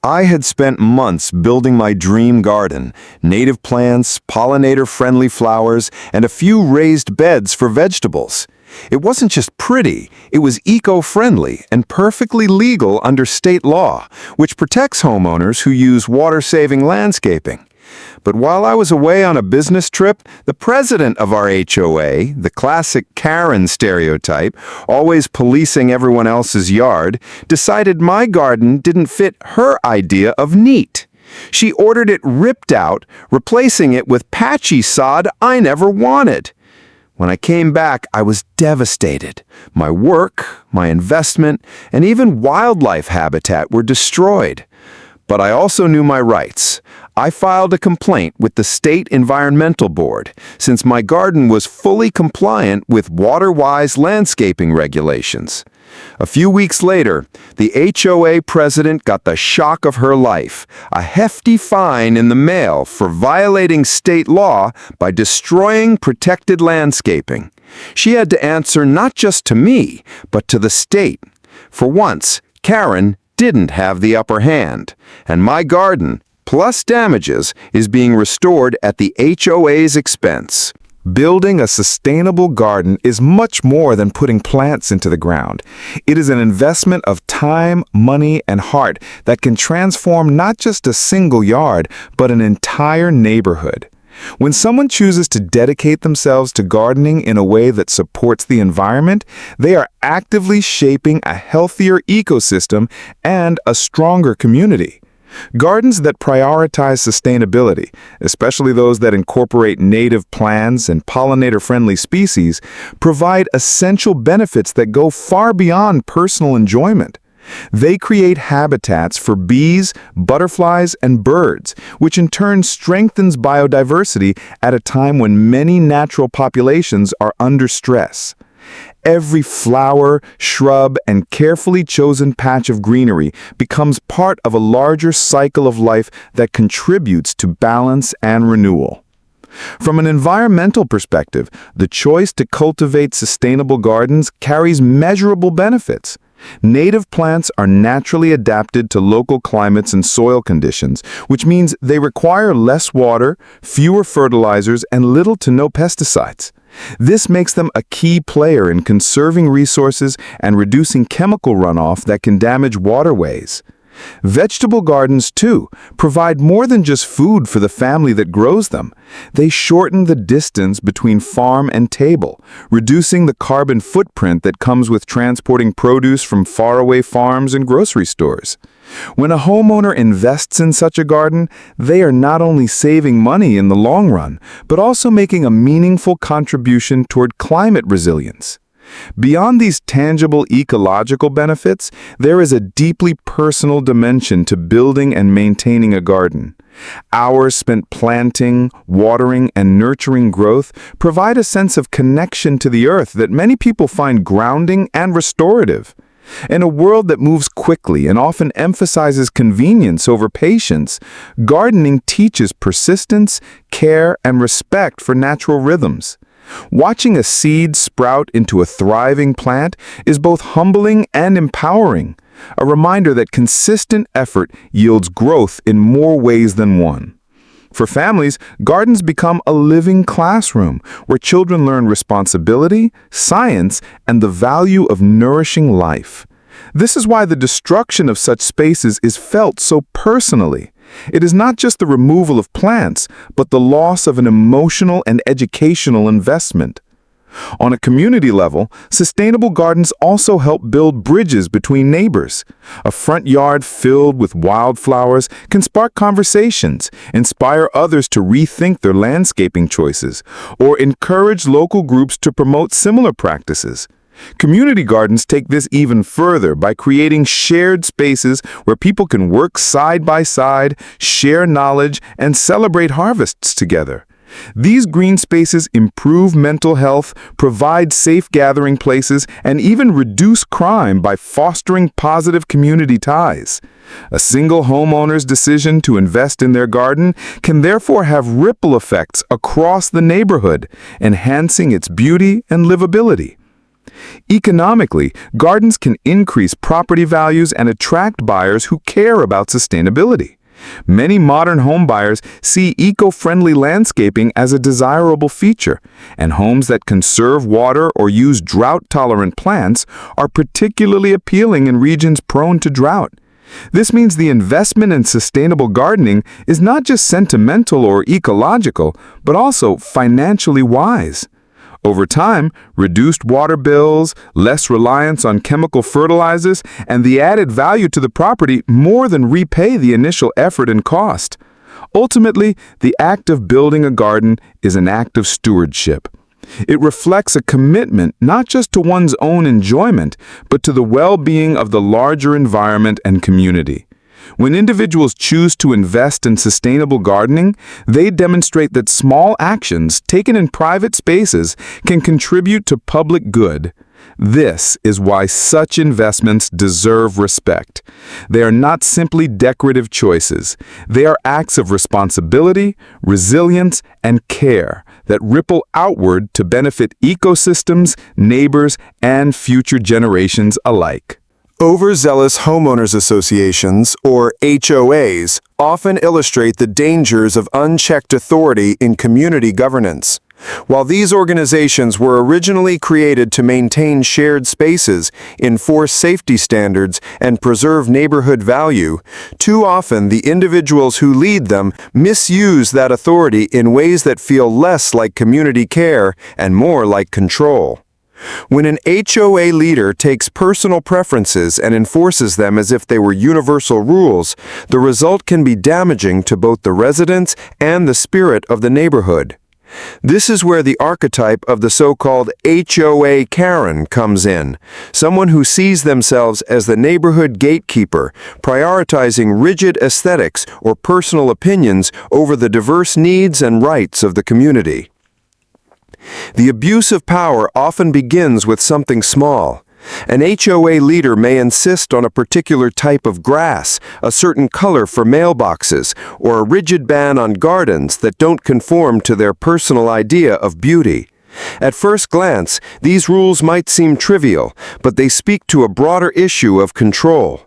I had spent months building my dream garden, native plants, pollinator-friendly flowers, and a few raised beds for vegetables. It wasn't just pretty, it was eco-friendly and perfectly legal under state law, which protects homeowners who use water-saving landscaping. But while I was away on a business trip, the president of our HOA, the classic Karen stereotype, always policing everyone else's yard, decided my garden didn't fit her idea of neat. She ordered it ripped out, replacing it with patchy sod I never wanted. When I came back, I was devastated. My work, my investment, and even wildlife habitat were destroyed. But I also knew my rights. I filed a complaint with the State Environmental Board, since my garden was fully compliant with water-wise landscaping regulations. A few weeks later, the HOA president got the shock of her life, a hefty fine in the mail for violating state law by destroying protected landscaping. She had to answer not just to me, but to the state. For once, Karen didn't have the upper hand, and my garden, plus damages, is being restored at the HOA's expense. Building a sustainable garden is much more than putting plants into the ground. It is an investment of time, money, and heart that can transform not just a single yard, but an entire neighborhood. When someone chooses to dedicate themselves to gardening in a way that supports the environment, they are actively shaping a healthier ecosystem and a stronger community. Gardens that prioritize sustainability, especially those that incorporate native plants and pollinator-friendly species, provide essential benefits that go far beyond personal enjoyment. They create habitats for bees, butterflies, and birds, which in turn strengthens biodiversity at a time when many natural populations are under stress. Every flower, shrub, and carefully chosen patch of greenery becomes part of a larger cycle of life that contributes to balance and renewal. From an environmental perspective, the choice to cultivate sustainable gardens carries measurable benefits. Native plants are naturally adapted to local climates and soil conditions, which means they require less water, fewer fertilizers, and little to no pesticides. This makes them a key player in conserving resources and reducing chemical runoff that can damage waterways. Vegetable gardens, too, provide more than just food for the family that grows them. They shorten the distance between farm and table, reducing the carbon footprint that comes with transporting produce from faraway farms and grocery stores. When a homeowner invests in such a garden, they are not only saving money in the long run, but also making a meaningful contribution toward climate resilience. Beyond these tangible ecological benefits, there is a deeply personal dimension to building and maintaining a garden. Hours spent planting, watering, and nurturing growth provide a sense of connection to the earth that many people find grounding and restorative. In a world that moves quickly and often emphasizes convenience over patience, gardening teaches persistence, care, and respect for natural rhythms. Watching a seed sprout into a thriving plant is both humbling and empowering, a reminder that consistent effort yields growth in more ways than one. For families, gardens become a living classroom where children learn responsibility, science, and the value of nourishing life. This is why the destruction of such spaces is felt so personally. It is not just the removal of plants, but the loss of an emotional and educational investment. On a community level, sustainable gardens also help build bridges between neighbors. A front yard filled with wildflowers can spark conversations, inspire others to rethink their landscaping choices, or encourage local groups to promote similar practices. Community gardens take this even further by creating shared spaces where people can work side by side, share knowledge, and celebrate harvests together. These green spaces improve mental health, provide safe gathering places, and even reduce crime by fostering positive community ties. A single homeowner's decision to invest in their garden can therefore have ripple effects across the neighborhood, enhancing its beauty and livability. Economically, gardens can increase property values and attract buyers who care about sustainability. Many modern home buyers see eco-friendly landscaping as a desirable feature, and homes that conserve water or use drought-tolerant plants are particularly appealing in regions prone to drought. This means the investment in sustainable gardening is not just sentimental or ecological, but also financially wise. Over time, reduced water bills, less reliance on chemical fertilizers, and the added value to the property more than repay the initial effort and cost. Ultimately, the act of building a garden is an act of stewardship. It reflects a commitment not just to one's own enjoyment, but to the well-being of the larger environment and community. When individuals choose to invest in sustainable gardening, they demonstrate that small actions taken in private spaces can contribute to public good. This is why such investments deserve respect. They are not simply decorative choices. They are acts of responsibility, resilience, and care that ripple outward to benefit ecosystems, neighbors, and future generations alike. Overzealous homeowners associations, or HOAs, often illustrate the dangers of unchecked authority in community governance. While these organizations were originally created to maintain shared spaces, enforce safety standards, and preserve neighborhood value, too often the individuals who lead them misuse that authority in ways that feel less like community care and more like control. When an HOA leader takes personal preferences and enforces them as if they were universal rules, the result can be damaging to both the residents and the spirit of the neighborhood. This is where the archetype of the so-called HOA Karen comes in, someone who sees themselves as the neighborhood gatekeeper, prioritizing rigid aesthetics or personal opinions over the diverse needs and rights of the community. The abuse of power often begins with something small. An HOA leader may insist on a particular type of grass, a certain color for mailboxes, or a rigid ban on gardens that don't conform to their personal idea of beauty. At first glance, these rules might seem trivial, but they speak to a broader issue of control.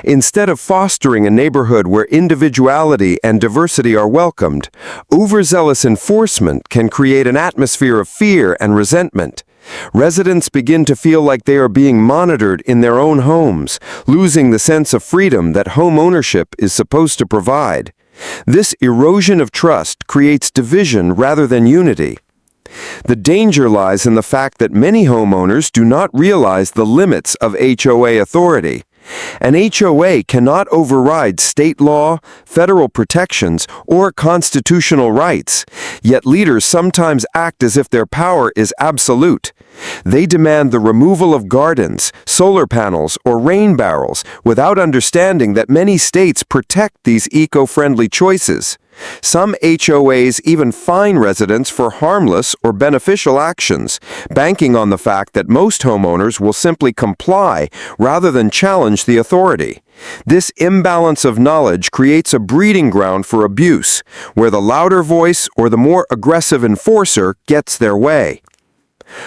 Instead of fostering a neighborhood where individuality and diversity are welcomed, overzealous enforcement can create an atmosphere of fear and resentment. Residents begin to feel like they are being monitored in their own homes, losing the sense of freedom that home ownership is supposed to provide. This erosion of trust creates division rather than unity. The danger lies in the fact that many homeowners do not realize the limits of HOA authority. An HOA cannot override state law, federal protections, or constitutional rights, yet leaders sometimes act as if their power is absolute. They demand the removal of gardens, solar panels, or rain barrels without understanding that many states protect these eco-friendly choices. Some HOAs even fine residents for harmless or beneficial actions, banking on the fact that most homeowners will simply comply rather than challenge the authority. This imbalance of knowledge creates a breeding ground for abuse, where the louder voice or the more aggressive enforcer gets their way.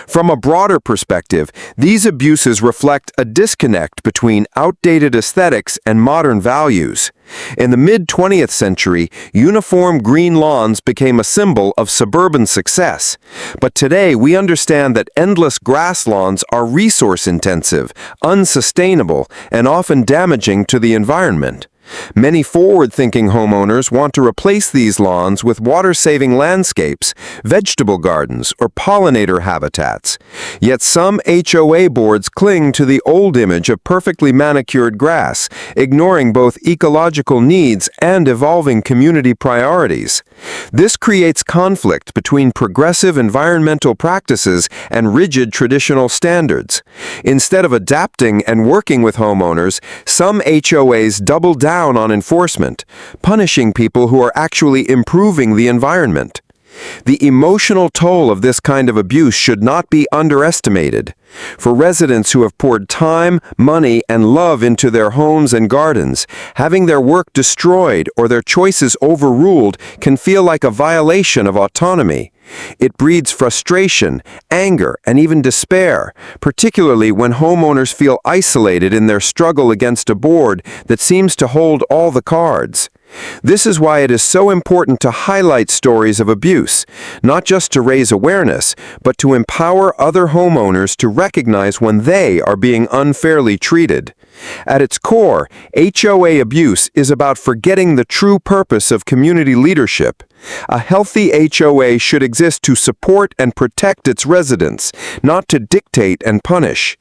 From a broader perspective, these abuses reflect a disconnect between outdated aesthetics and modern values. In the mid-20th century, uniform green lawns became a symbol of suburban success. But today, we understand that endless grass lawns are resource-intensive, unsustainable, and often damaging to the environment. Many forward-thinking homeowners want to replace these lawns with water-saving landscapes, vegetable gardens, or pollinator habitats. Yet some HOA boards cling to the old image of perfectly manicured grass, ignoring both ecological needs and evolving community priorities. This creates conflict between progressive environmental practices and rigid traditional standards. Instead of adapting and working with homeowners, some HOAs double down on enforcement, punishing people who are actually improving the environment. The emotional toll of this kind of abuse should not be underestimated. For residents who have poured time, money, and love into their homes and gardens, having their work destroyed or their choices overruled can feel like a violation of autonomy. It breeds frustration, anger, and even despair, particularly when homeowners feel isolated in their struggle against a board that seems to hold all the cards. This is why it is so important to highlight stories of abuse, not just to raise awareness, but to empower other homeowners to recognize when they are being unfairly treated. At its core, HOA abuse is about forgetting the true purpose of community leadership. A healthy HOA should exist to support and protect its residents, not to dictate and punish.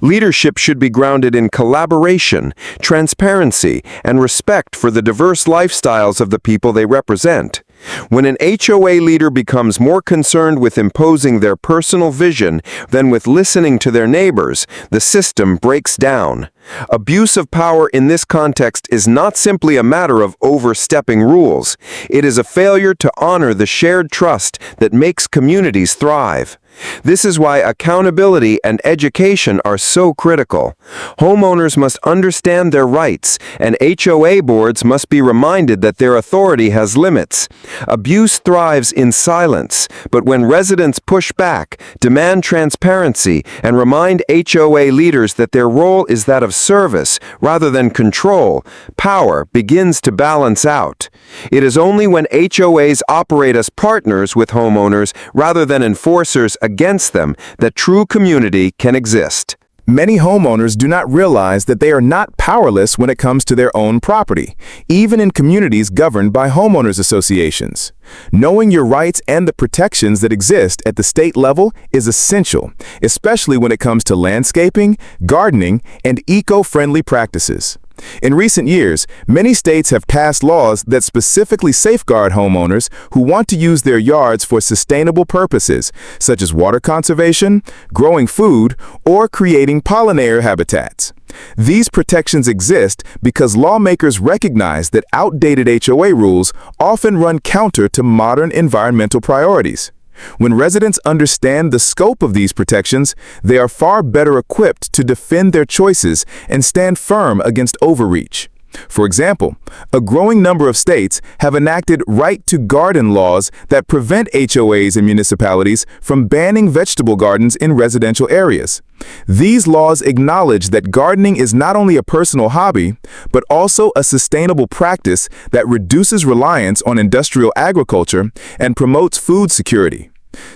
Leadership should be grounded in collaboration, transparency, and respect for the diverse lifestyles of the people they represent. When an HOA leader becomes more concerned with imposing their personal vision than with listening to their neighbors, the system breaks down. Abuse of power in this context is not simply a matter of overstepping rules. It is a failure to honor the shared trust that makes communities thrive. This is why accountability and education are so critical. Homeowners must understand their rights, and HOA boards must be reminded that their authority has limits. Abuse thrives in silence, but when residents push back, demand transparency, and remind HOA leaders that their role is that of service rather than control, power begins to balance out. It is only when HOAs operate as partners with homeowners rather than enforcers against them that true community can exist. Many homeowners do not realize that they are not powerless when it comes to their own property, even in communities governed by homeowners associations. Knowing your rights and the protections that exist at the state level is essential, especially when it comes to landscaping, gardening, and eco-friendly practices. In recent years, many states have passed laws that specifically safeguard homeowners who want to use their yards for sustainable purposes, such as water conservation, growing food, or creating pollinator habitats. These protections exist because lawmakers recognize that outdated HOA rules often run counter to modern environmental priorities. When residents understand the scope of these protections, they are far better equipped to defend their choices and stand firm against overreach. For example, a growing number of states have enacted right-to-garden laws that prevent HOAs and municipalities from banning vegetable gardens in residential areas. These laws acknowledge that gardening is not only a personal hobby, but also a sustainable practice that reduces reliance on industrial agriculture and promotes food security.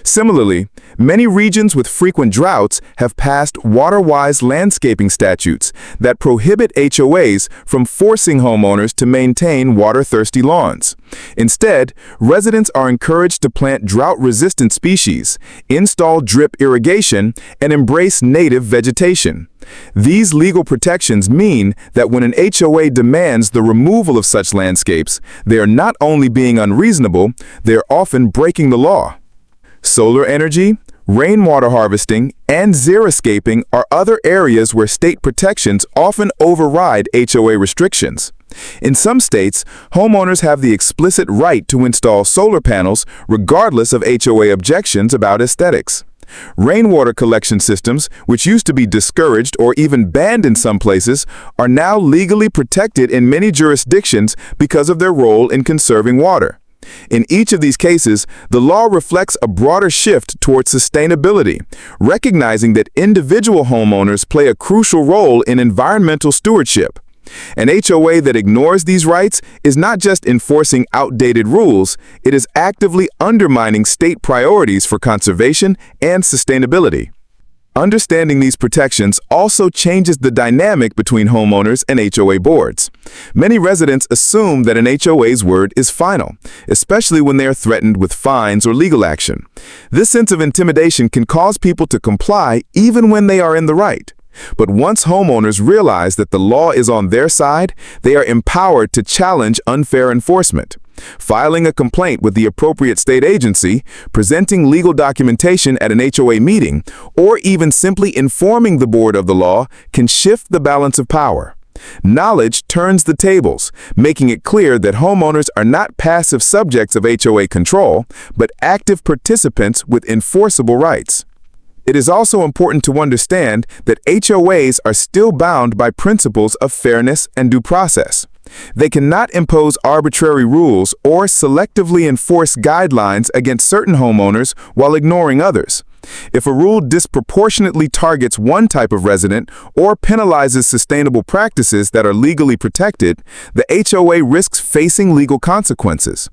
Similarly, many regions with frequent droughts have passed water-wise landscaping statutes that prohibit HOAs from forcing homeowners to maintain water-thirsty lawns. Instead, residents are encouraged to plant drought-resistant species, install drip irrigation, and embrace native vegetation. These legal protections mean that when an HOA demands the removal of such landscapes, they are not only being unreasonable, they are often breaking the law. Solar energy, rainwater harvesting, and xeriscaping are other areas where state protections often override HOA restrictions. In some states, homeowners have the explicit right to install solar panels regardless of HOA objections about aesthetics. Rainwater collection systems, which used to be discouraged or even banned in some places, are now legally protected in many jurisdictions because of their role in conserving water. In each of these cases, the law reflects a broader shift towards sustainability, recognizing that individual homeowners play a crucial role in environmental stewardship. An HOA that ignores these rights is not just enforcing outdated rules, it is actively undermining state priorities for conservation and sustainability. Understanding these protections also changes the dynamic between homeowners and HOA boards. Many residents assume that an HOA's word is final, especially when they are threatened with fines or legal action. This sense of intimidation can cause people to comply even when they are in the right. But once homeowners realize that the law is on their side, they are empowered to challenge unfair enforcement. Filing a complaint with the appropriate state agency, presenting legal documentation at an HOA meeting, or even simply informing the board of the law can shift the balance of power. Knowledge turns the tables, making it clear that homeowners are not passive subjects of HOA control, but active participants with enforceable rights. It is also important to understand that HOAs are still bound by principles of fairness and due process. They cannot impose arbitrary rules or selectively enforce guidelines against certain homeowners while ignoring others. If a rule disproportionately targets one type of resident or penalizes sustainable practices that are legally protected, the HOA risks facing legal consequences.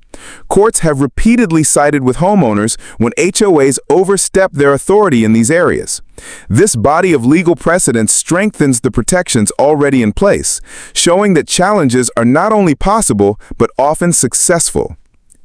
Courts have repeatedly sided with homeowners when HOAs overstep their authority in these areas. This body of legal precedent strengthens the protections already in place, showing that challenges are not only possible but often successful.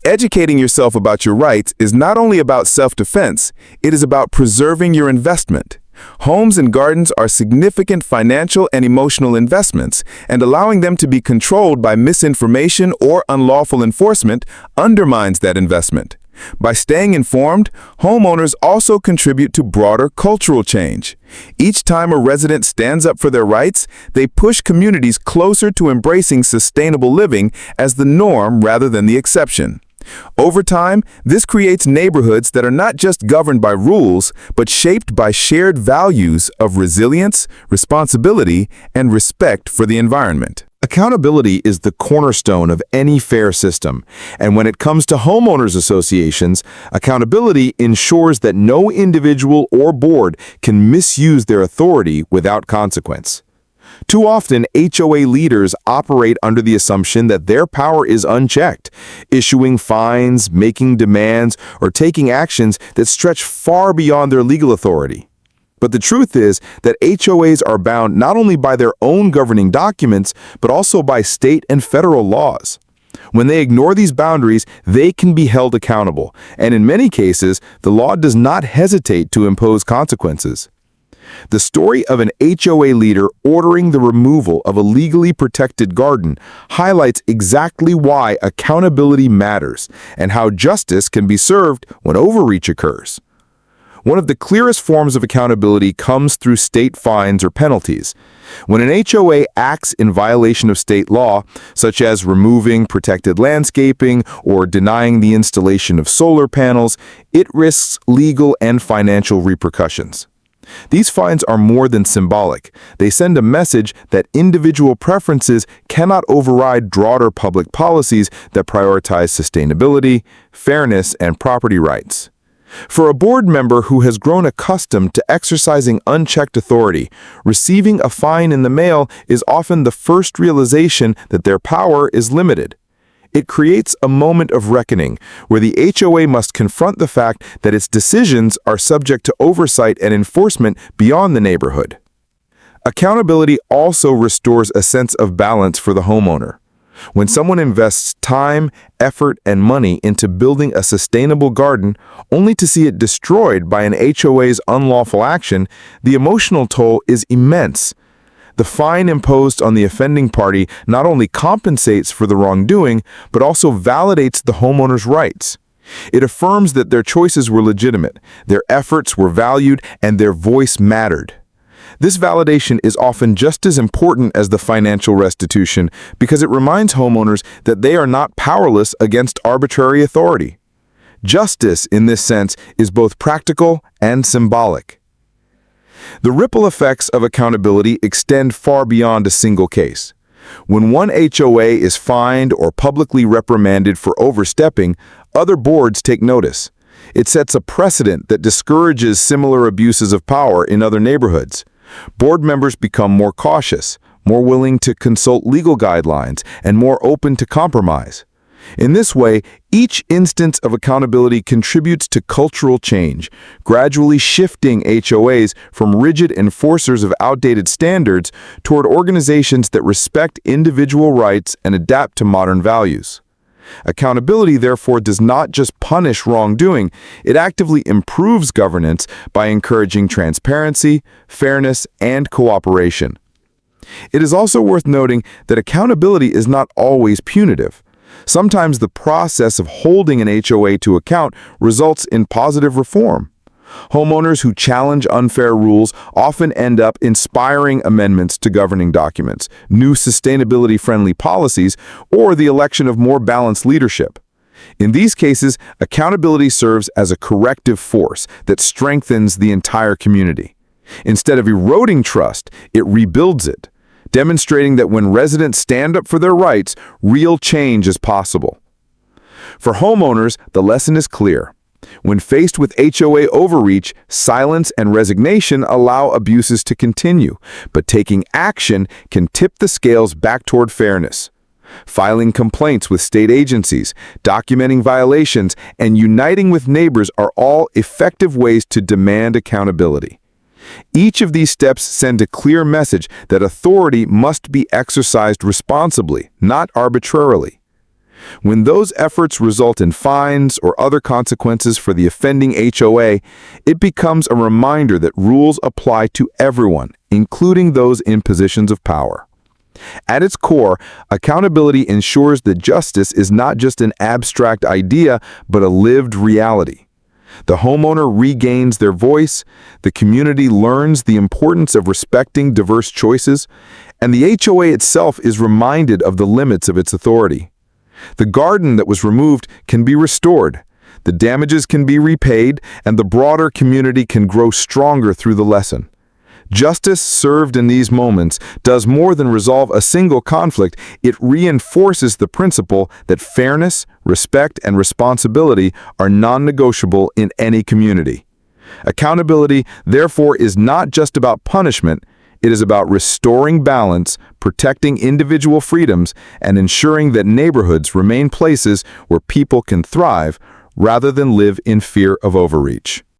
Educating yourself about your rights is not only about self-defense, it is about preserving your investment. Homes and gardens are significant financial and emotional investments, and allowing them to be controlled by misinformation or unlawful enforcement undermines that investment. By staying informed, homeowners also contribute to broader cultural change. Each time a resident stands up for their rights, they push communities closer to embracing sustainable living as the norm rather than the exception. Over time, this creates neighborhoods that are not just governed by rules, but shaped by shared values of resilience, responsibility, and respect for the environment. Accountability is the cornerstone of any fair system, and when it comes to homeowners associations, accountability ensures that no individual or board can misuse their authority without consequence. Too often, HOA leaders operate under the assumption that their power is unchecked, issuing fines, making demands, or taking actions that stretch far beyond their legal authority. But the truth is that HOAs are bound not only by their own governing documents, but also by state and federal laws. When they ignore these boundaries, they can be held accountable, and in many cases, the law does not hesitate to impose consequences. The story of an HOA leader ordering the removal of a legally protected garden highlights exactly why accountability matters and how justice can be served when overreach occurs. One of the clearest forms of accountability comes through state fines or penalties. When an HOA acts in violation of state law, such as removing protected landscaping or denying the installation of solar panels, it risks legal and financial repercussions. These fines are more than symbolic. They send a message that individual preferences cannot override broader public policies that prioritize sustainability, fairness, and property rights. For a board member who has grown accustomed to exercising unchecked authority, receiving a fine in the mail is often the first realization that their power is limited. It creates a moment of reckoning where the HOA must confront the fact that its decisions are subject to oversight and enforcement beyond the neighborhood. Accountability also restores a sense of balance for the homeowner. When someone invests time, effort, and money into building a sustainable garden, only to see it destroyed by an HOA's unlawful action, the emotional toll is immense. The fine imposed on the offending party not only compensates for the wrongdoing, but also validates the homeowner's rights. It affirms that their choices were legitimate, their efforts were valued, and their voice mattered. This validation is often just as important as the financial restitution because it reminds homeowners that they are not powerless against arbitrary authority. Justice, in this sense, is both practical and symbolic. The ripple effects of accountability extend far beyond a single case. When one HOA is fined or publicly reprimanded for overstepping, other boards take notice. It sets a precedent that discourages similar abuses of power in other neighborhoods. Board members become more cautious, more willing to consult legal guidelines, and more open to compromise. In this way, each instance of accountability contributes to cultural change, gradually shifting HOAs from rigid enforcers of outdated standards toward organizations that respect individual rights and adapt to modern values. Accountability, therefore, does not just punish wrongdoing, it actively improves governance by encouraging transparency, fairness, and cooperation. It is also worth noting that accountability is not always punitive. Sometimes the process of holding an HOA to account results in positive reform. Homeowners who challenge unfair rules often end up inspiring amendments to governing documents, new sustainability-friendly policies, or the election of more balanced leadership. In these cases, accountability serves as a corrective force that strengthens the entire community. Instead of eroding trust, it rebuilds it. demonstrating that when residents stand up for their rights, real change is possible. For homeowners, the lesson is clear. When faced with HOA overreach, silence and resignation allow abuses to continue, but taking action can tip the scales back toward fairness. Filing complaints with state agencies, documenting violations, and uniting with neighbors are all effective ways to demand accountability. Each of these steps send a clear message that authority must be exercised responsibly, not arbitrarily. When those efforts result in fines or other consequences for the offending HOA, it becomes a reminder that rules apply to everyone, including those in positions of power. At its core, accountability ensures that justice is not just an abstract idea, but a lived reality. The homeowner regains their voice, the community learns the importance of respecting diverse choices, and the HOA itself is reminded of the limits of its authority. The garden that was removed can be restored, the damages can be repaid, and the broader community can grow stronger through the lesson. Justice served in these moments does more than resolve a single conflict. It reinforces the principle that fairness, respect, and responsibility are non-negotiable in any community. Accountability, therefore, is not just about punishment. It is about restoring balance, protecting individual freedoms, and ensuring that neighborhoods remain places where people can thrive rather than live in fear of overreach.